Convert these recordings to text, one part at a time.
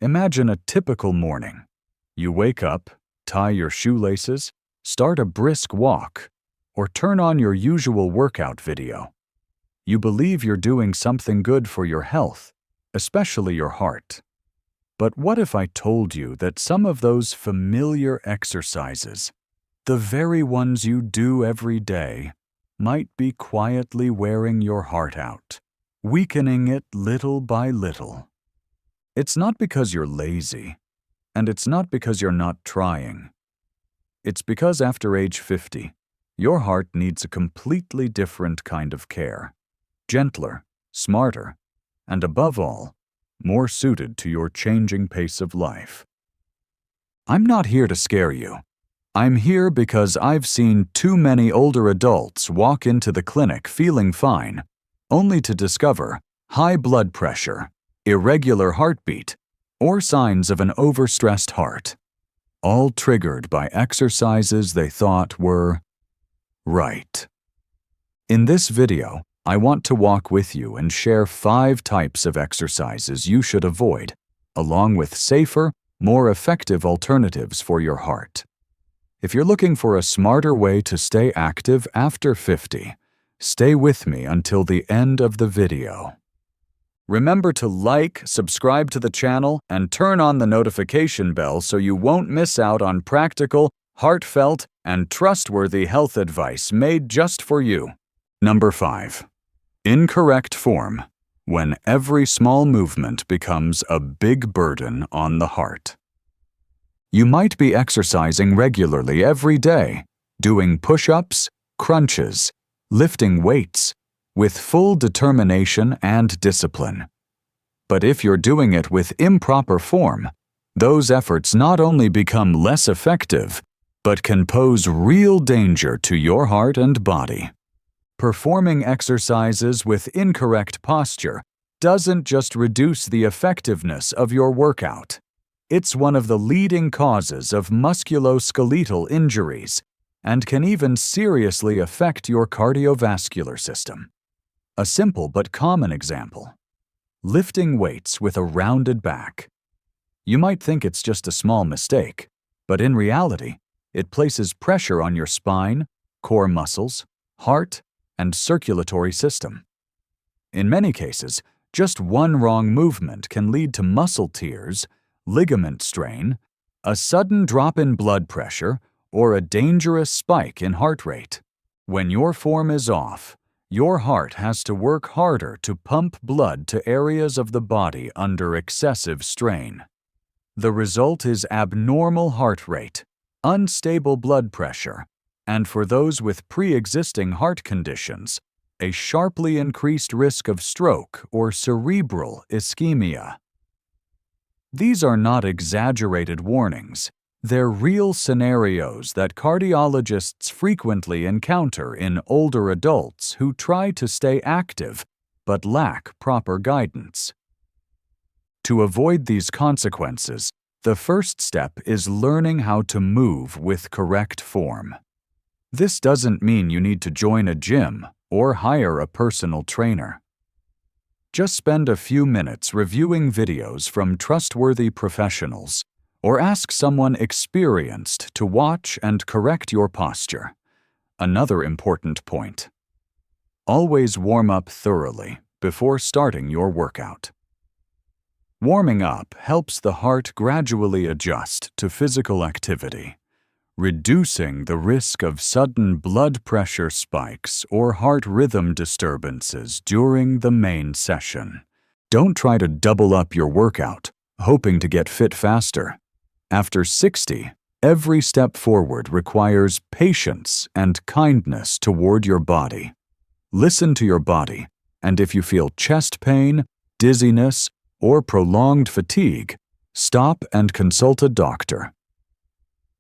Imagine a typical morning. You wake up, tie your shoelaces, start a brisk walk, or turn on your usual workout video. You believe you're doing something good for your health, especially your heart. But what if I told you that some of those familiar exercises, the very ones you do every day, might be quietly wearing your heart out, weakening it little by little? It's not because you're lazy, and it's not because you're not trying. It's because after age 50, your heart needs a completely different kind of care. Gentler, smarter, and above all, more suited to your changing pace of life. I'm not here to scare you. I'm here because I've seen too many older adults walk into the clinic feeling fine, only to discover high blood pressure, irregular heartbeat, or signs of an overstressed heart, all triggered by exercises they thought were right. In this video, I want to walk with you and share 5 types of exercises you should avoid, along with safer, more effective alternatives for your heart. If you're looking for a smarter way to stay active after 50, stay with me until the end of the video. Remember to like, subscribe to the channel, and turn on the notification bell so you won't miss out on practical, heartfelt, and trustworthy health advice made just for you. Number 5. Incorrect form, when every small movement becomes a big burden on the heart. You might be exercising regularly every day, doing push-ups, crunches, lifting weights, with full determination and discipline. But if you're doing it with improper form, those efforts not only become less effective, but can pose real danger to your heart and body. Performing exercises with incorrect posture doesn't just reduce the effectiveness of your workout. It's one of the leading causes of musculoskeletal injuries and can even seriously affect your cardiovascular system. A simple but common example: lifting weights with a rounded back. You might think it's just a small mistake, but in reality, it places pressure on your spine, core muscles, heart, and circulatory system. In many cases, just one wrong movement can lead to muscle tears, ligament strain, a sudden drop in blood pressure, or a dangerous spike in heart rate. When your form is off, your heart has to work harder to pump blood to areas of the body under excessive strain. The result is abnormal heart rate, unstable blood pressure, and for those with pre-existing heart conditions, a sharply increased risk of stroke or cerebral ischemia. These are not exaggerated warnings. They're real scenarios that cardiologists frequently encounter in older adults who try to stay active but lack proper guidance. To avoid these consequences, the first step is learning how to move with correct form. This doesn't mean you need to join a gym or hire a personal trainer. Just spend a few minutes reviewing videos from trustworthy professionals, or ask someone experienced to watch and correct your posture. Another important point: always warm up thoroughly before starting your workout. Warming up helps the heart gradually adjust to physical activity, reducing the risk of sudden blood pressure spikes or heart rhythm disturbances during the main session. Don't try to double up your workout, hoping to get fit faster. After 60, every step forward requires patience and kindness toward your body. Listen to your body, and if you feel chest pain, dizziness, or prolonged fatigue, stop and consult a doctor.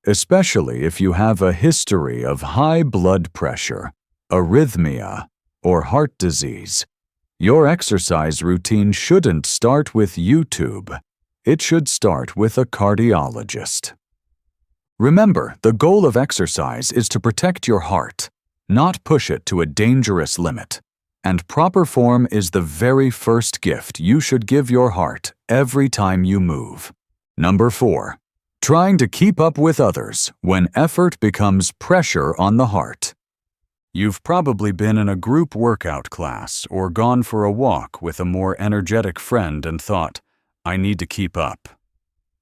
Especially if you have a history of high blood pressure, arrhythmia, or heart disease, your exercise routine shouldn't start with YouTube. It should start with a cardiologist. Remember, the goal of exercise is to protect your heart, not push it to a dangerous limit. And proper form is the very first gift you should give your heart every time you move. Number 4. Trying to keep up with others when effort becomes pressure on the heart. You've probably been in a group workout class or gone for a walk with a more energetic friend and thought, I need to keep up.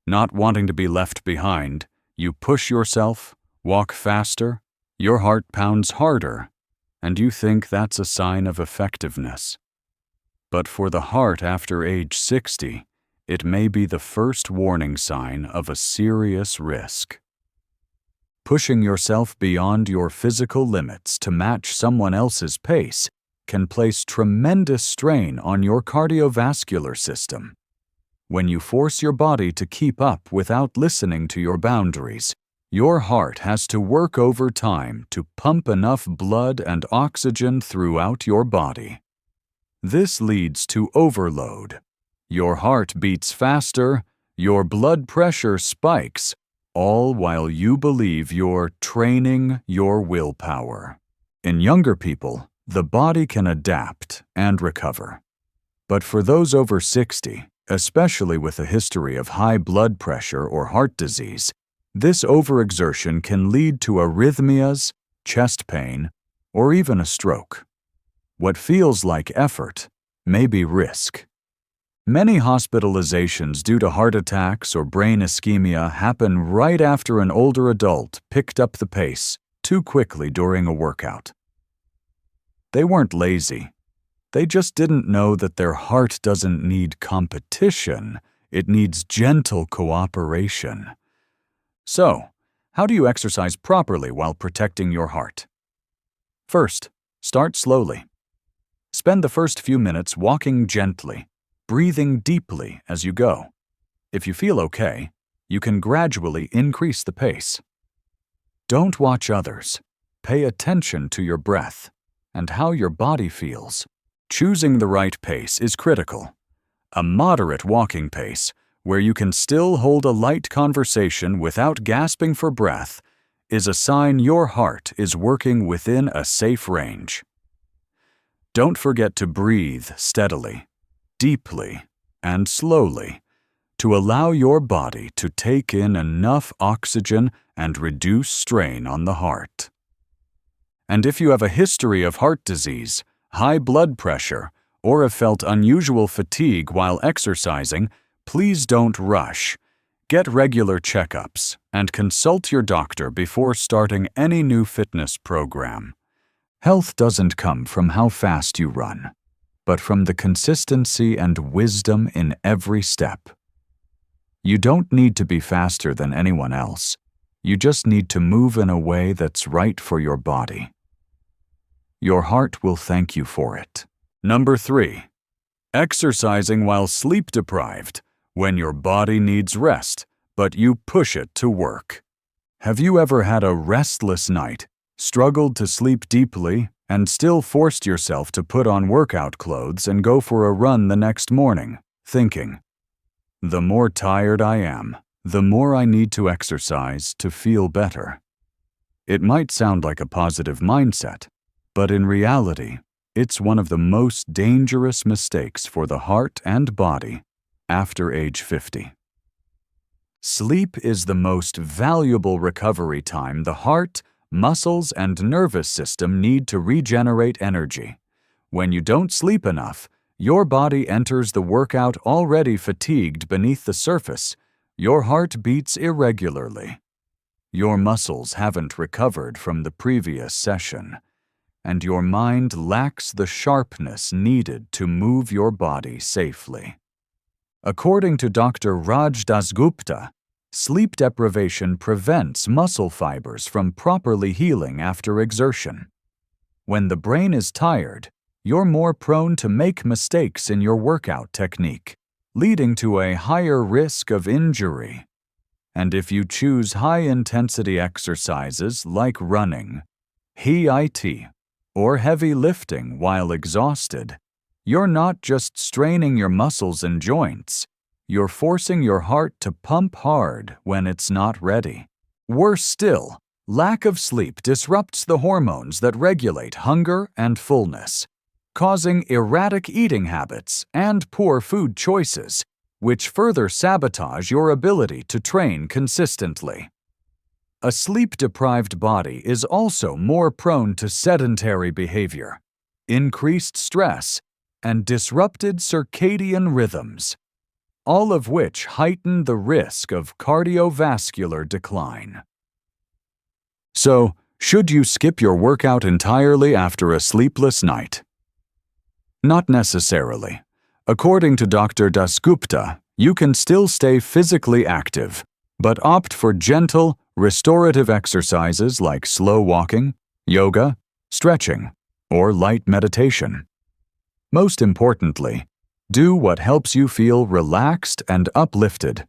Not wanting to be left behind, you push yourself, walk faster, your heart pounds harder, and you think that's a sign of effectiveness. But for the heart after age 60, it may be the first warning sign of a serious risk. Pushing yourself beyond your physical limits to match someone else's pace can place tremendous strain on your cardiovascular system. When you force your body to keep up without listening to your boundaries, your heart has to work overtime to pump enough blood and oxygen throughout your body. This leads to overload. Your heart beats faster, your blood pressure spikes, all while you believe you're training your willpower. In younger people, the body can adapt and recover. But for those over 60, especially with a history of high blood pressure or heart disease, this overexertion can lead to arrhythmias, chest pain, or even a stroke. What feels like effort may be risk. Many hospitalizations due to heart attacks or brain ischemia happen right after an older adult picked up the pace too quickly during a workout. They weren't lazy. They just didn't know that their heart doesn't need competition, it needs gentle cooperation. So, how do you exercise properly while protecting your heart? First, start slowly. Spend the first few minutes walking gently, breathing deeply as you go. If you feel okay, you can gradually increase the pace. Don't watch others. Pay attention to your breath and how your body feels. Choosing the right pace is critical. A moderate walking pace, where you can still hold a light conversation without gasping for breath, is a sign your heart is working within a safe range. Don't forget to breathe steadily, deeply, and slowly to allow your body to take in enough oxygen and reduce strain on the heart. And if you have a history of heart disease, high blood pressure, or have felt unusual fatigue while exercising, please don't rush. Get regular checkups and consult your doctor before starting any new fitness program. Health doesn't come from how fast you run, but from the consistency and wisdom in every step. You don't need to be faster than anyone else. You just need to move in a way that's right for your body. Your heart will thank you for it. Number 3. Exercising while sleep deprived, when your body needs rest, but you push it to work. Have you ever had a restless night, struggled to sleep deeply, and still forced yourself to put on workout clothes and go for a run the next morning, thinking, the more tired I am, the more I need to exercise to feel better? It might sound like a positive mindset, but in reality, it's one of the most dangerous mistakes for the heart and body after age 50. Sleep is the most valuable recovery time the heart, muscles, and nervous system need to regenerate energy. When you don't sleep enough, your body enters the workout already fatigued beneath the surface. Your heart beats irregularly. Your muscles haven't recovered from the previous session, and your mind lacks the sharpness needed to move your body safely. According to Dr. Raj Dasgupta, sleep deprivation prevents muscle fibers from properly healing after exertion. When the brain is tired, you're more prone to make mistakes in your workout technique, leading to a higher risk of injury. And if you choose high-intensity exercises like running, HIIT, or heavy lifting while exhausted, you're not just straining your muscles and joints, you're forcing your heart to pump hard when it's not ready. Worse still, lack of sleep disrupts the hormones that regulate hunger and fullness, causing erratic eating habits and poor food choices, which further sabotage your ability to train consistently. A sleep-deprived body is also more prone to sedentary behavior, increased stress, and disrupted circadian rhythms, all of which heighten the risk of cardiovascular decline. So, should you skip your workout entirely after a sleepless night? Not necessarily. According to Dr. Dasgupta, you can still stay physically active, but opt for gentle, restorative exercises like slow walking, yoga, stretching, or light meditation. Most importantly, do what helps you feel relaxed and uplifted.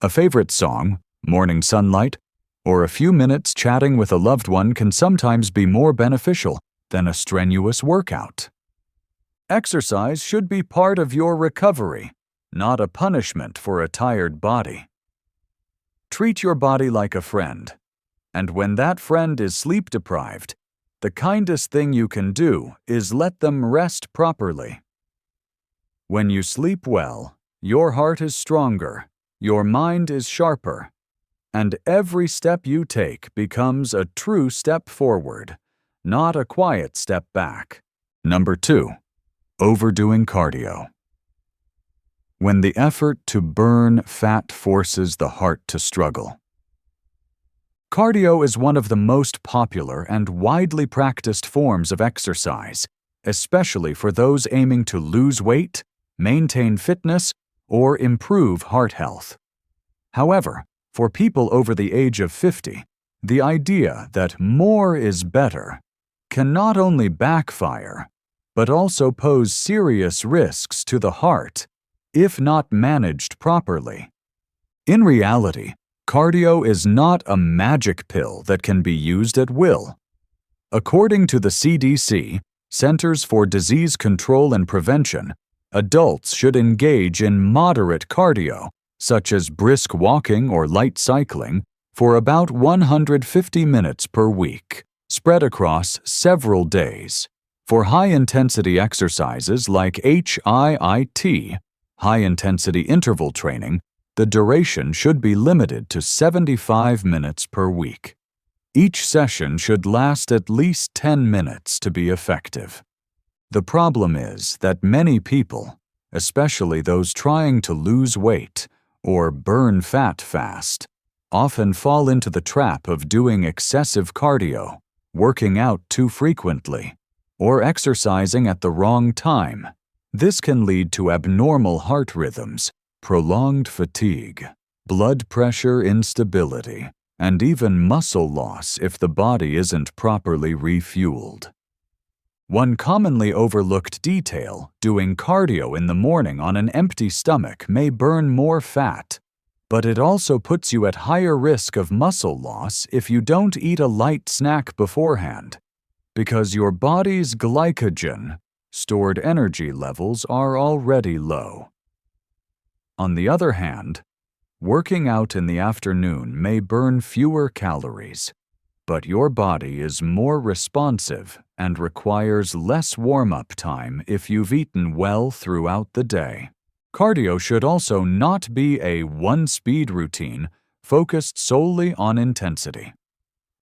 A favorite song, morning sunlight, or a few minutes chatting with a loved one can sometimes be more beneficial than a strenuous workout. Exercise should be part of your recovery, not a punishment for a tired body. Treat your body like a friend, and when that friend is sleep-deprived, the kindest thing you can do is let them rest properly. When you sleep well, your heart is stronger, your mind is sharper, and every step you take becomes a true step forward, not a quiet step back. Number 2. Overdoing cardio. When the effort to burn fat forces the heart to struggle. Cardio is one of the most popular and widely practiced forms of exercise, especially for those aiming to lose weight, maintain fitness, or improve heart health. However, for people over the age of 50, the idea that more is better can not only backfire, but also pose serious risks to the heart if not managed properly. In reality, cardio is not a magic pill that can be used at will. According to the CDC, Centers for Disease Control and Prevention, adults should engage in moderate cardio, such as brisk walking or light cycling, for about 150 minutes per week, spread across several days. For high-intensity exercises like HIIT, high-intensity interval training, the duration should be limited to 75 minutes per week. Each session should last at least 10 minutes to be effective. The problem is that many people, especially those trying to lose weight or burn fat fast, often fall into the trap of doing excessive cardio, working out too frequently, or exercising at the wrong time. This can lead to abnormal heart rhythms, prolonged fatigue, blood pressure instability, and even muscle loss if the body isn't properly refueled. One commonly overlooked detail: doing cardio in the morning on an empty stomach may burn more fat, but it also puts you at higher risk of muscle loss if you don't eat a light snack beforehand, because your body's glycogen, stored energy levels, are already low. On the other hand, working out in the afternoon may burn fewer calories, but your body is more responsive and requires less warm-up time if you've eaten well throughout the day. Cardio should also not be a one-speed routine focused solely on intensity.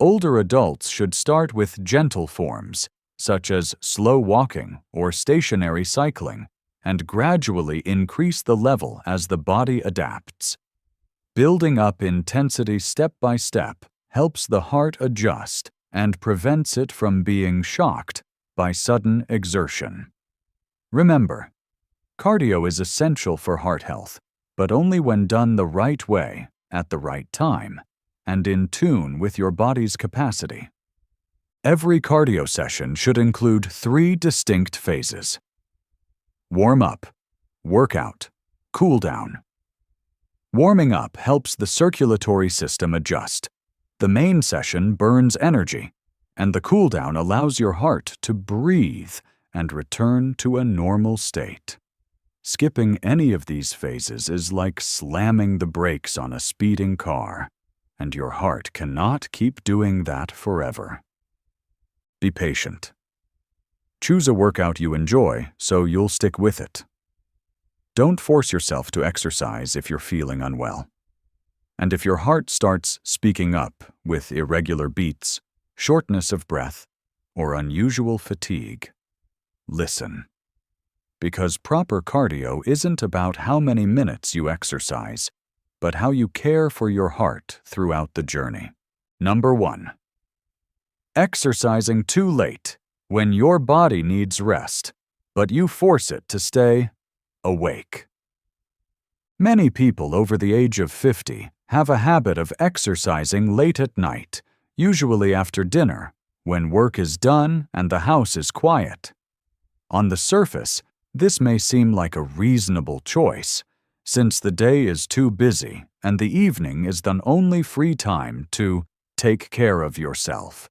Older adults should start with gentle forms, such as slow walking or stationary cycling, and gradually increase the level as the body adapts. Building up intensity step by step helps the heart adjust and prevents it from being shocked by sudden exertion. Remember, cardio is essential for heart health, but only when done the right way, at the right time, and in tune with your body's capacity. Every cardio session should include 3 distinct phases: warm up, workout, cool down. Warming up helps the circulatory system adjust. The main session burns energy, and the cool down allows your heart to breathe and return to a normal state. Skipping any of these phases is like slamming the brakes on a speeding car, and your heart cannot keep doing that forever. Be patient. Choose a workout you enjoy so you'll stick with it. Don't force yourself to exercise if you're feeling unwell. And if your heart starts speaking up with irregular beats, shortness of breath, or unusual fatigue, listen. Because proper cardio isn't about how many minutes you exercise, but how you care for your heart throughout the journey. Number 1. Exercising too late when your body needs rest, but you force it to stay awake. Many people over the age of 50 have a habit of exercising late at night, usually after dinner, when work is done and the house is quiet. On the surface, this may seem like a reasonable choice, since the day is too busy and the evening is the only free time to take care of yourself.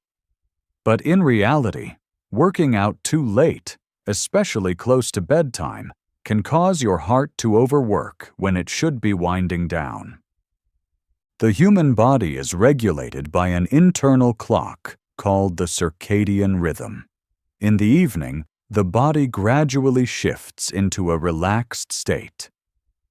But in reality, working out too late, especially close to bedtime, can cause your heart to overwork when it should be winding down. The human body is regulated by an internal clock called the circadian rhythm. In the evening, the body gradually shifts into a relaxed state.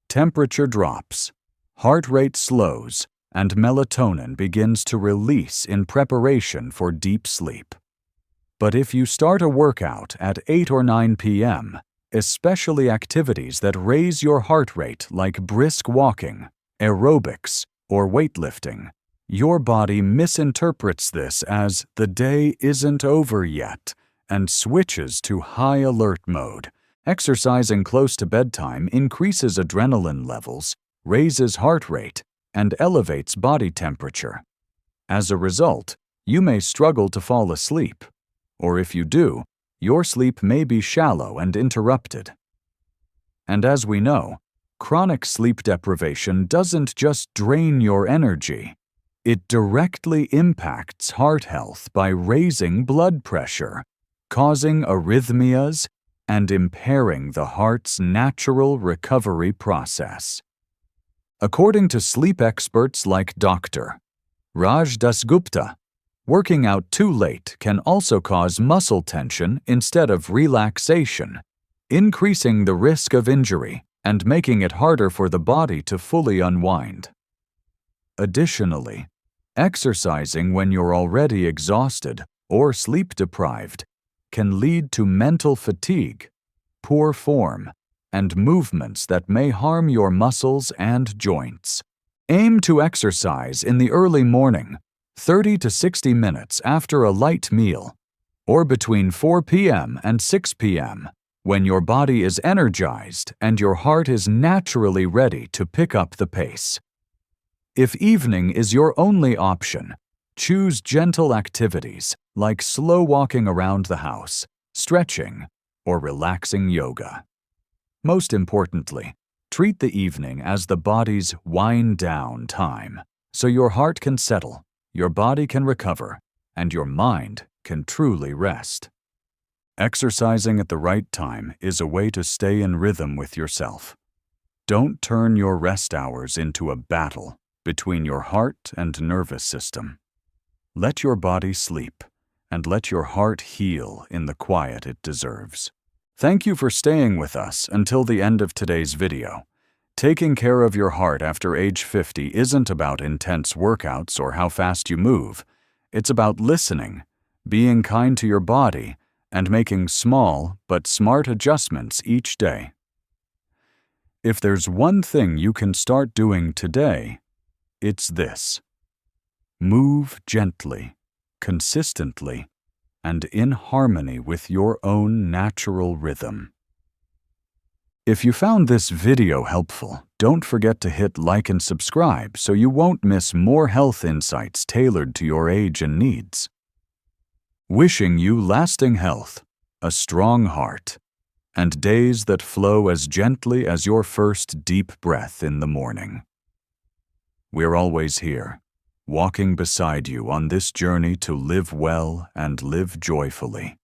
Temperature drops, heart rate slows, and melatonin begins to release in preparation for deep sleep. But if you start a workout at 8 or 9 p.m., especially activities that raise your heart rate like brisk walking, aerobics, or weightlifting, your body misinterprets this as the day isn't over yet and switches to high alert mode. Exercising close to bedtime increases adrenaline levels, raises heart rate, and elevates body temperature. As a result, you may struggle to fall asleep, or if you do, your sleep may be shallow and interrupted. And as we know, chronic sleep deprivation doesn't just drain your energy, it directly impacts heart health by raising blood pressure, causing arrhythmias, and impairing the heart's natural recovery process. According to sleep experts like Dr. Raj Dasgupta, working out too late can also cause muscle tension instead of relaxation, increasing the risk of injury and making it harder for the body to fully unwind. Additionally, exercising when you're already exhausted or sleep-deprived can lead to mental fatigue, poor form, and movements that may harm your muscles and joints. Aim to exercise in the early morning, 30 to 60 minutes after a light meal, or between 4 p.m. and 6 p.m., when your body is energized and your heart is naturally ready to pick up the pace. If evening is your only option, choose gentle activities like slow walking around the house, stretching, or relaxing yoga. Most importantly, treat the evening as the body's wind-down time, so your heart can settle, your body can recover, and your mind can truly rest. Exercising at the right time is a way to stay in rhythm with yourself. Don't turn your rest hours into a battle between your heart and nervous system. Let your body sleep, and let your heart heal in the quiet it deserves. Thank you for staying with us until the end of today's video. Taking care of your heart after age 50 isn't about intense workouts or how fast you move. It's about listening, being kind to your body, and making small but smart adjustments each day. If there's one thing you can start doing today, it's this. Move gently, consistently, and in harmony with your own natural rhythm. If you found this video helpful, don't forget to hit like and subscribe so you won't miss more health insights tailored to your age and needs. Wishing you lasting health, a strong heart, and days that flow as gently as your first deep breath in the morning. We're always here, walking beside you on this journey to live well and live joyfully.